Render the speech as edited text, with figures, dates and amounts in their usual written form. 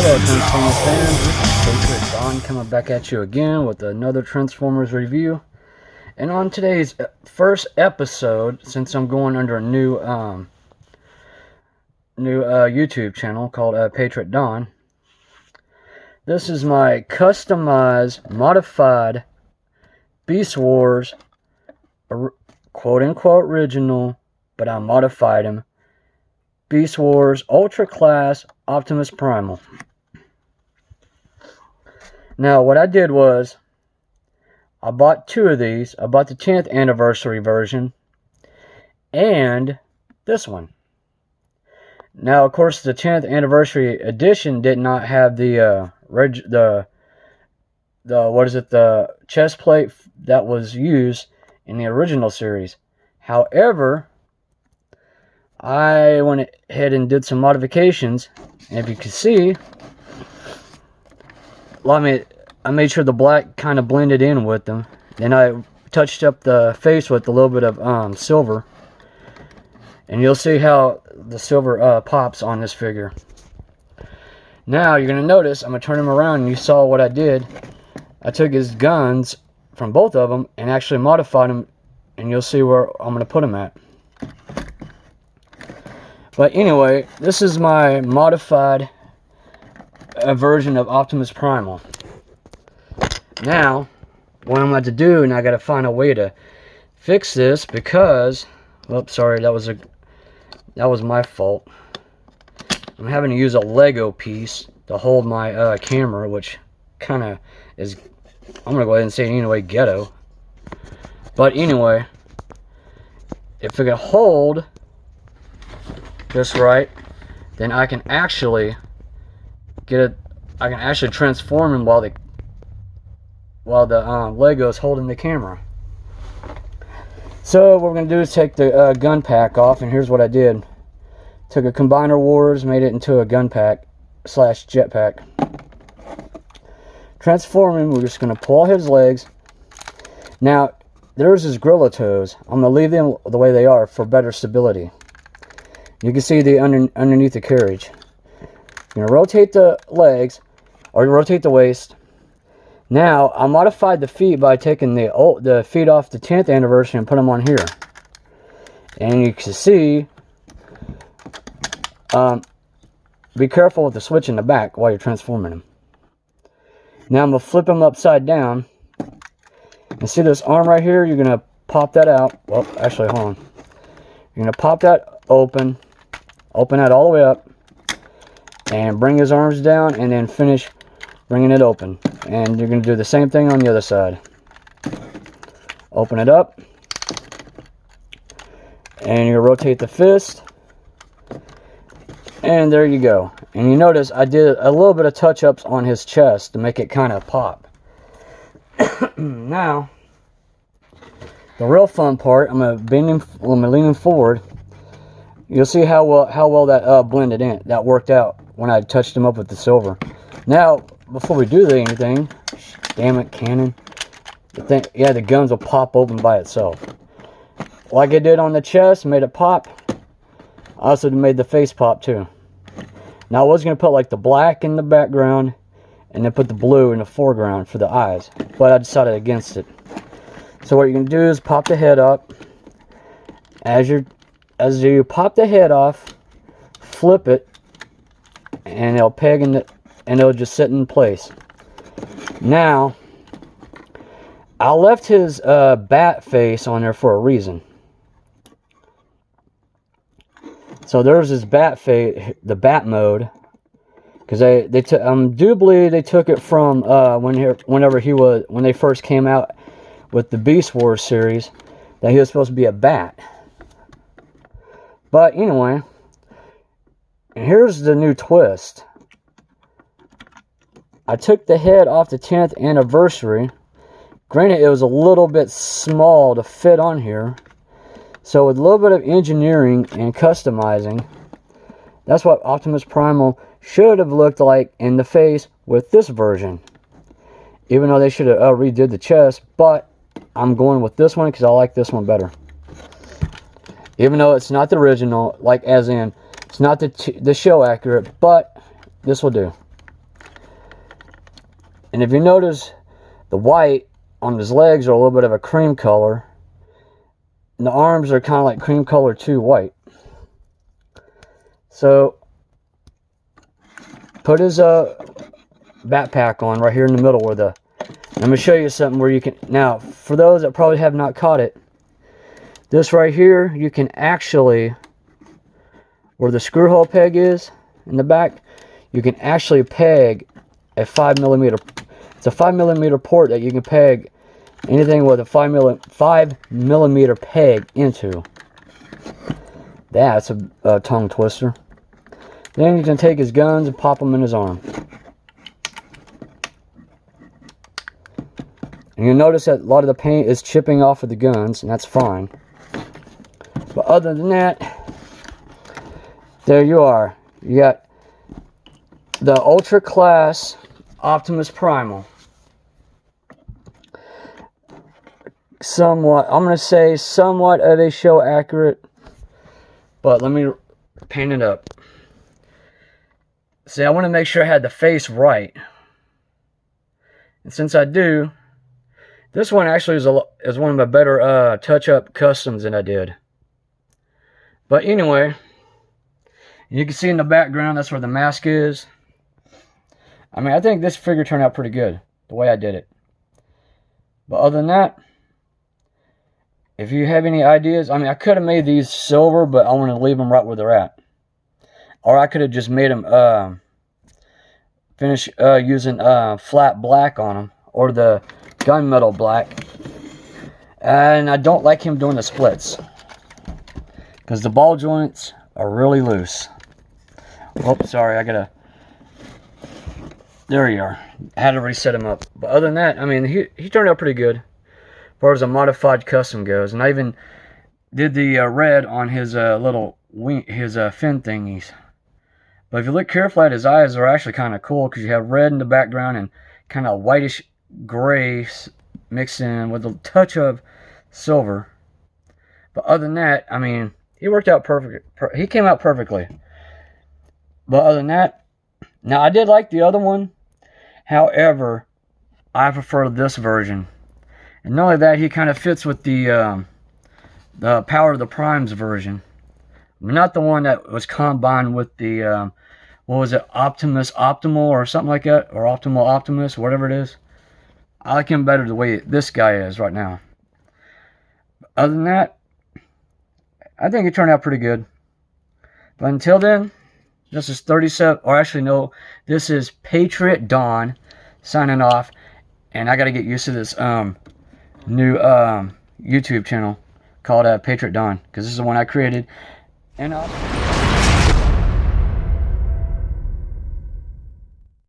Hello Transformers fans, this is Patriot Don coming back at you again with another Transformers review. And on today's first episode, since I'm going under a new YouTube channel called Patriot Don, this is my customized, modified Beast Wars, quote-unquote original, but I modified him, Beast Wars Ultra Class Optimus Primal. Now, what I did was, I bought two of these. I bought the 10th anniversary version and this one. Now, of course, the 10th anniversary edition did not have the chest plate that was used in the original series. However, I went ahead and did some modifications, and if you can see, I made sure the black kind of blended in with them. Then I touched up the face with a little bit of silver, and you'll see how the silver pops on this figure. Now you're gonna notice I'm gonna turn him around, and you saw what I did. I took his guns from both of them and actually modified them, and you'll see where I'm gonna put them at. But anyway, this is my modified version of Optimus Primal. Now, what I'm about to do, and I gotta find a way to fix this because, oops, sorry, that was my fault. I'm having to use a Lego piece to hold my camera, which kind of is, I'm gonna go ahead and say it anyway, ghetto. But anyway, if it can hold just right, then I can actually transform him while the Lego is holding the camera. So what we're going to do is take the gun pack off, and here's what I did. Took a Combiner Wars, made it into a gun pack / jetpack. Transform him, we're just going to pull his legs. Now, there's his gorilla toes. I'm going to leave them the way they are for better stability. You can see the underneath the carriage. You're going to rotate the legs, or rotate the waist. Now, I modified the feet by taking the feet off the 10th anniversary and put them on here. And you can see, be careful with the switch in the back while you're transforming them. Now, I'm going to flip them upside down. And see this arm right here? You're going to pop that out. Well, actually, hold on. You're going to pop that open that all the way up, and bring his arms down, and then finish bringing it open. And you're going to do the same thing on the other side. Open it up, and you rotate the fist, and there you go. And you notice I did a little bit of touch-ups on his chest to make it kind of pop. Now, the real fun part, I'm going to lean him forward. You'll see how well that blended in. That worked out when I touched him up with the silver. Now, before we do anything, damn it, cannon. The guns will pop open by itself. Like I did on the chest, made it pop. I also made the face pop too. Now I was going to put like the black in the background, and then put the blue in the foreground for the eyes. But I decided against it. So what you're going to do is pop the head up. As you pop the head off, flip it, and it'll peg in and it'll just sit in place. Now, I left his bat face on there for a reason. So there's his bat face, the bat mode, because I do believe they took it from when they first came out with the Beast Wars series, that he was supposed to be a bat. But anyway, and here's the new twist. I took the head off the 10th anniversary. Granted, it was a little bit small to fit on here. So with a little bit of engineering and customizing, that's what Optimus Primal should have looked like in the face with this version. Even though they should have redid the chest, but I'm going with this one because I like this one better. Even though it's not the original, like as in, it's not the show accurate, but this will do. And if you notice, the white on his legs are a little bit of a cream color. And the arms are kind of like cream color too, white. So, put his backpack on right here in the middle where the... I'm going to show you something where you can... Now, for those that probably have not caught it, this right here, you can actually... Where the screw hole peg is in the back, you can actually peg a 5mm. It's a 5mm port that you can peg anything with a 5mm peg into. That's a tongue twister. Then you can take his guns and pop them in his arm. And you'll notice that a lot of the paint is chipping off of the guns, and that's fine. But other than that, there you are. You got the Ultra Class Optimus Primal. Somewhat, I'm going to say somewhat of a show accurate. But let me paint it up. See, I want to make sure I had the face right. And since I do, this one actually is one of my better touch-up customs than I did. But anyway, you can see in the background, that's where the mask is. I mean, I think this figure turned out pretty good, the way I did it. But other than that, if you have any ideas, I mean, I could have made these silver, but I want to leave them right where they're at. Or I could have just made them, finish using flat black on them, or the gunmetal black. And I don't like him doing the splits, because the ball joints are really loose. Oh, sorry, I gotta... There you are. I had to reset him up. But other than that, I mean, he turned out pretty good as far as a modified custom goes. And I even did the red on his little wing, his fin thingies. But if you look carefully at his eyes, they're actually kind of cool, because you have red in the background and kind of whitish gray mixed in with a touch of silver. But other than that, I mean, he worked out perfect. He came out perfectly. But other than that, now I did like the other one. However, I prefer this version. And not only that, he kind of fits with the Power of the Primes version. Not the one that was combined with the, what was it, Optimus Optimal or something like that? Or Optimal Optimus, whatever it is. I like him better the way this guy is right now. Other than that, I think it turned out pretty good. But until then, this is 37, or actually no, this is Patriot Dawn signing off. And I got to get used to this new YouTube channel called Patriot Dawn, because this is the one I created. And